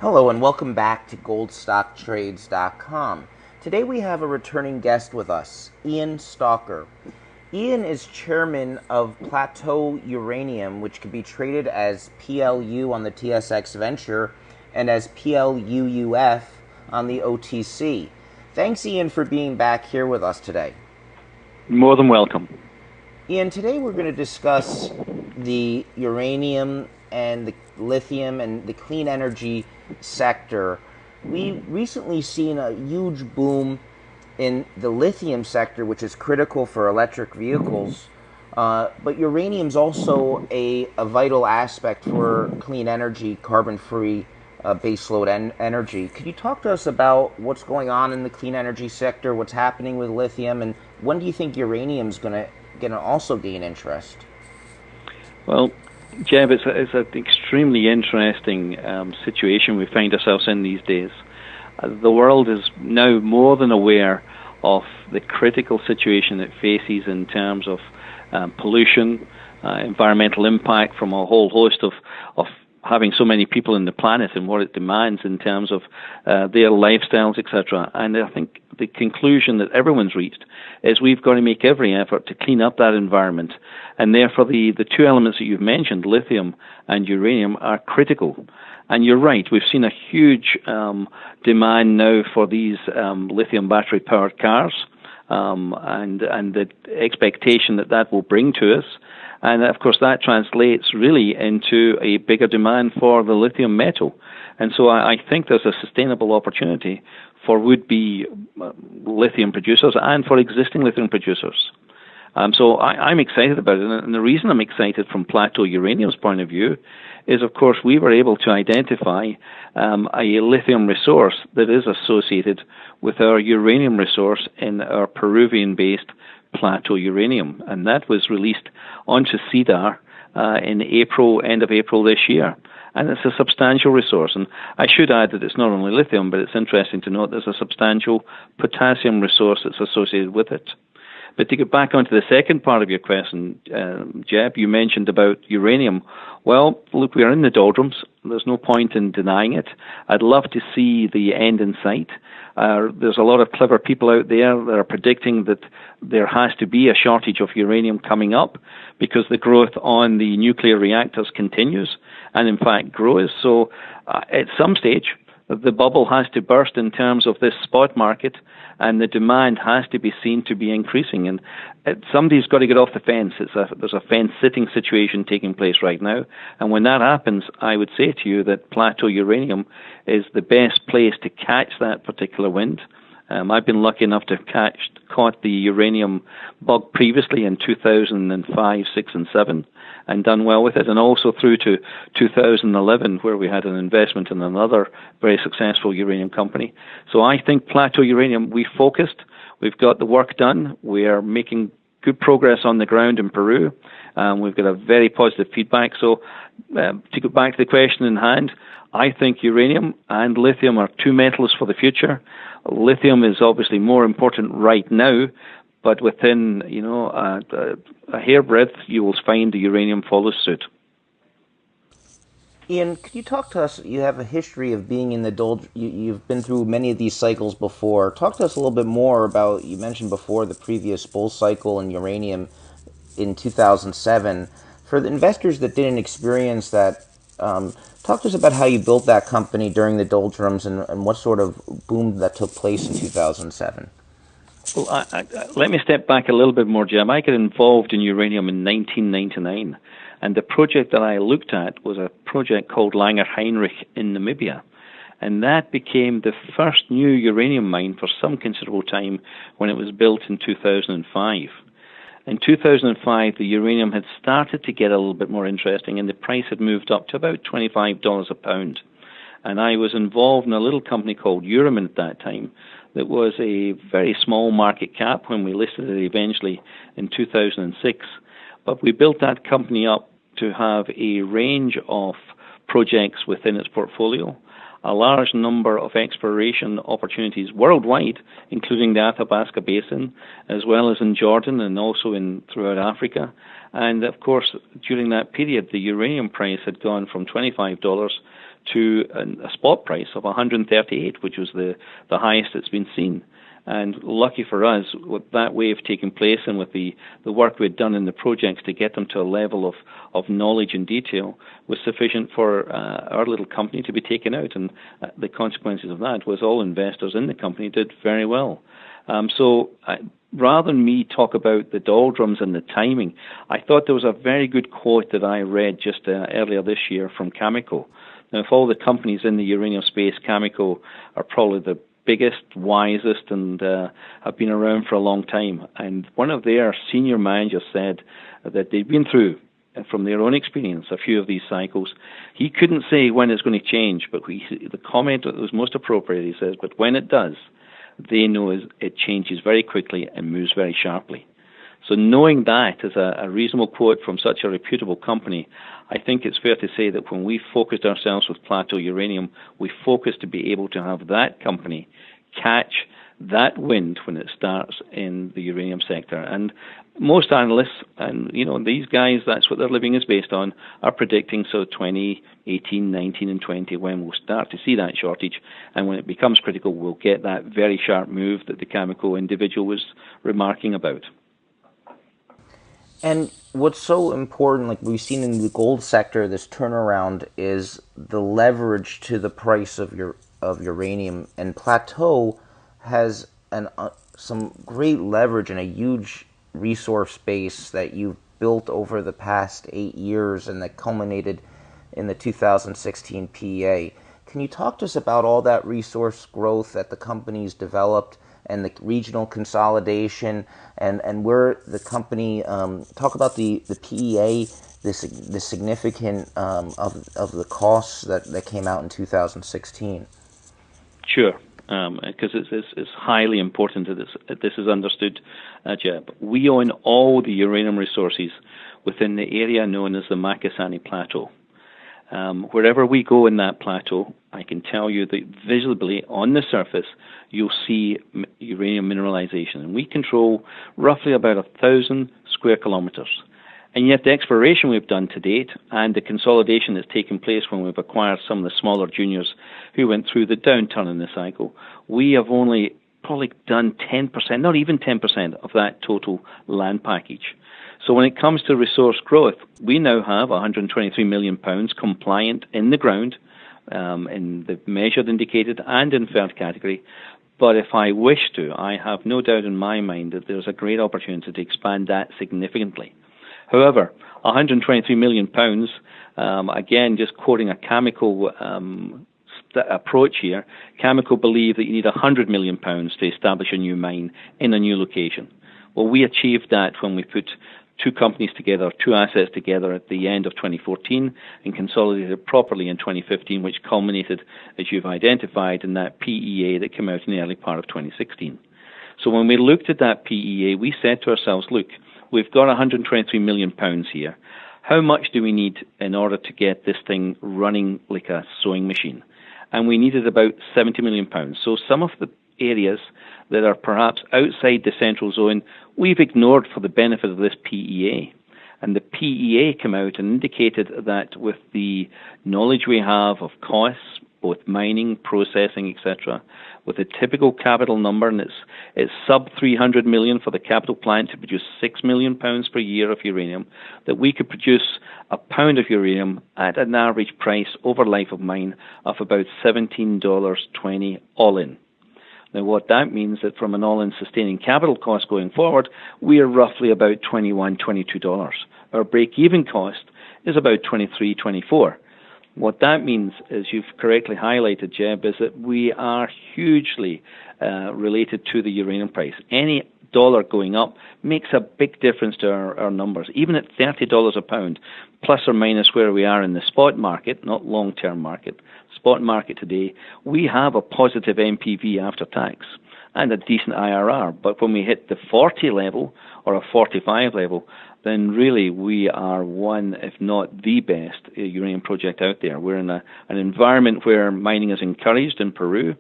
Hello and welcome back to goldstocktrades.com. Today we have a returning guest with us, Ian Stalker. Ian is chairman of Plateau Uranium, which can be traded as PLU on the TSX Venture and as PLUUF on the OTC. Thanks, Ian, for being back here with us today. More than welcome. Ian, today we're going to discuss the uranium and the lithium and the clean energy sector. We recently seen a huge boom in the lithium sector, which is critical for electric vehicles. But uranium is also a vital aspect for clean energy, carbon-free baseload energy. Could you talk to us about what's going on in the clean energy sector, what's happening with lithium, and when do you think uranium is going to also gain interest? Well, Jeb, it's an extremely interesting situation we find ourselves in these days. The world is now more than aware of the critical situation it faces in terms of pollution, environmental impact from a whole host of having so many people on the planet and what it demands in terms of their lifestyles, etc. And I think the conclusion that everyone's reached is we've got to make every effort to clean up that environment. And therefore the two elements that you've mentioned, lithium and uranium, are critical. And you're right, we've seen a huge demand now for these lithium battery-powered cars and the expectation that will bring to us. And of course, that translates really into a bigger demand for the lithium metal. And so I think there's a sustainable opportunity for would-be lithium producers and for existing lithium producers. So I'm excited about it. And the reason I'm excited from Plateau Uranium's point of view is, of course, we were able to identify a lithium resource that is associated with our uranium resource in our Peruvian-based Plateau Uranium, and that was released onto CDAR in April, end of April this year. And it's a substantial resource. And I should add that it's not only lithium, but it's interesting to note there's a substantial potassium resource that's associated with it. But to get back onto the second part of your question, Jeb, you mentioned about uranium. Well, look, we are in the doldrums. There's no point in denying it. I'd love to see the end in sight. There's a lot of clever people out there that are predicting that there has to be a shortage of uranium coming up because the growth on the nuclear reactors continues and, in fact, grows. So at some stage, the bubble has to burst in terms of this spot market, and the demand has to be seen to be increasing. And somebody's got to get off the fence. There's a fence-sitting situation taking place right now. And when that happens, I would say to you that Plateau Uranium is the best place to catch that particular wind. I've been lucky enough to have caught the uranium bug previously in 2005, 6, and 7, and done well with it, and also through to 2011, where we had an investment in another very successful uranium company. So I think Plateau Uranium, we focused, we've got the work done, we are making good progress on the ground in Peru, we've got a very positive feedback. So to go back to the question in hand, I think uranium and lithium are two metals for the future. Lithium is obviously more important right now, but within a hairbreadth, you will find the uranium follows suit. Ian, could you talk to us? You have a history of being in the doldrums. You've been through many of these cycles before. Talk to us a little bit more about, you mentioned before, the previous bull cycle in uranium in 2007. For the investors that didn't experience that, talk to us about how you built that company during the doldrums and what sort of boom that took place in 2007. Well, let me step back a little bit more, Jim. I got involved in uranium in 1999, and the project that I looked at was a project called Langer Heinrich in Namibia, and that became the first new uranium mine for some considerable time when it was built in 2005. In 2005, the uranium had started to get a little bit more interesting, and the price had moved up to about $25 a pound. And I was involved in a little company called Uramin at that time that was a very small market cap when we listed it eventually in 2006. But we built that company up to have a range of projects within its portfolio, a large number of exploration opportunities worldwide, including the Athabasca Basin, as well as in Jordan and also throughout Africa. And of course, during that period, the uranium price had gone from $25 to a spot price of 138, which was the highest it's been seen. And lucky for us, with that wave taking place and with the work we had done in the projects to get them to a level of knowledge and detail was sufficient for our little company to be taken out. And the consequences of that was all investors in the company did very well. Rather than me talk about the doldrums and the timing, I thought there was a very good quote that I read just earlier this year from Cameco. Now, of all the companies in the uranium space, Cameco are probably the biggest, wisest, and have been around for a long time. And one of their senior managers said that they've been through, from their own experience, a few of these cycles. He couldn't say when it's going to change, but the comment that was most appropriate, he says, but when it does, they know it changes very quickly and moves very sharply. So knowing that as a reasonable quote from such a reputable company, I think it's fair to say that when we focused ourselves with Plateau Uranium, we focused to be able to have that company catch that wind when it starts in the uranium sector. And most analysts, and these guys, that's what their living is based on, are predicting 2018, 19, and 20 when we'll start to see that shortage. And when it becomes critical, we'll get that very sharp move that the Cameco individual was remarking about. And what's so important, like we've seen in the gold sector, this turnaround is the leverage to the price of uranium. And Plateau has some great leverage and a huge resource base that you've built over the past 8 years and that culminated in the 2016 PEA. Can you talk to us about all that resource growth that the company's developed and the regional consolidation and where the company, talk about the PEA, the significant of the costs that came out in 2016? Sure, because it's highly important that this is understood, Jeb. We own all the uranium resources within the area known as the Makasani Plateau. Wherever we go in that plateau, I can tell you that visibly on the surface, you'll see uranium mineralization. And we control roughly about 1,000 square kilometers. And yet the exploration we've done to date and the consolidation that's taken place when we've acquired some of the smaller juniors who went through the downturn in the cycle, we have only probably done 10%, not even 10% of that total land package. So when it comes to resource growth, we now have 123 million pounds compliant in the ground, in the measured, indicated, and inferred category. But if I wish to, I have no doubt in my mind that there's a great opportunity to expand that significantly. However, 123 million pounds, again, just quoting a Cameco approach here, Cameco believe that you need 100 million pounds to establish a new mine in a new location. Well, we achieved that when we put two companies together, two assets together at the end of 2014 and consolidated properly in 2015, which culminated, as you've identified, in that PEA that came out in the early part of 2016. So when we looked at that PEA, we said to ourselves, look, we've got 123 million pounds here. How much do we need in order to get this thing running like a sewing machine? And we needed about 70 million pounds. So some of the areas that are perhaps outside the central zone, we've ignored for the benefit of this PEA. And the PEA came out and indicated that with the knowledge we have of costs, both mining, processing, etc., with a typical capital number, and it's sub 300 million for the capital plant to produce 6 million pounds per year of uranium, that we could produce a pound of uranium at an average price over life of mine of about $17.20 all in. Now, what that means that from an all-in sustaining capital cost going forward, we are roughly about $21, $22. Our break-even cost is about $23, $24. What that means, as you've correctly highlighted, Jeb, is that we are hugely related to the uranium price. Any dollar going up makes a big difference to our numbers. Even at $30 a pound, plus or minus where we are in the spot market, not long-term market, spot market today, we have a positive NPV after tax and a decent IRR. But when we hit the 40 level or a 45 level, then really we are one, if not the best uranium project out there. We're in an environment where mining is encouraged in Peru.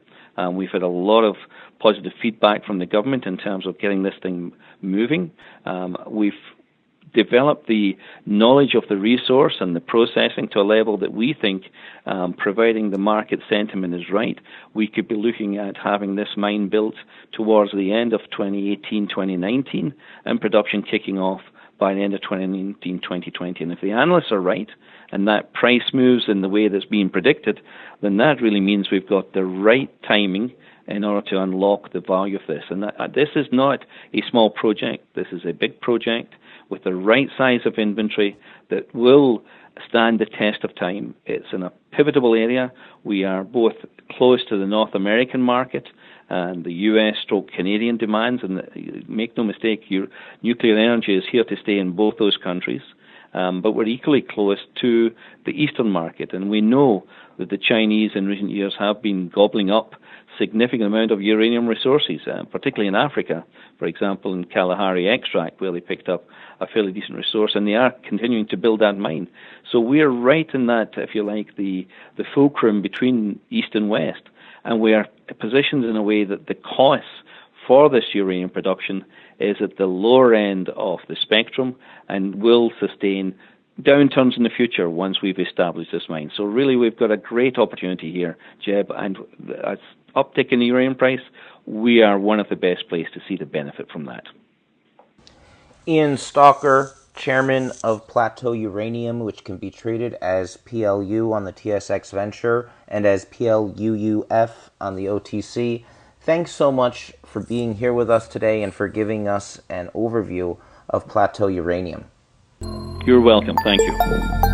We've had a lot of positive feedback from the government in terms of getting this thing moving. We've develop the knowledge of the resource and the processing to a level that we think, providing the market sentiment is right, we could be looking at having this mine built towards the end of 2018, 2019, and production kicking off by the end of 2019, 2020. And if the analysts are right, and that price moves in the way that's being predicted, then that really means we've got the right timing in order to unlock the value of this. And this is not a small project. This is a big project with the right size of inventory that will stand the test of time. It's in a pivotal area. We are both close to the North American market and the US/Canadian demands. And make no mistake, nuclear energy is here to stay in both those countries. But we're equally close to the Eastern market. And we know that the Chinese in recent years have been gobbling up significant amount of uranium resources, particularly in Africa, for example, in Kalahari extract, where they picked up a fairly decent resource, and they are continuing to build that mine. So we're right in that, if you like, the fulcrum between East and West, and we are positioned in a way that the costs for this uranium production is at the lower end of the spectrum and will sustain downturns in the future once we've established this mine. So really we've got a great opportunity here, Jeb, and as uptick in the uranium price, we are one of the best places to see the benefit from that. Ian Stalker, chairman of Plateau Uranium, which can be traded as PLU on the TSX Venture and as PLUUF on the OTC. Thanks so much for being here with us today and for giving us an overview of Plateau Uranium. You're welcome. Thank you.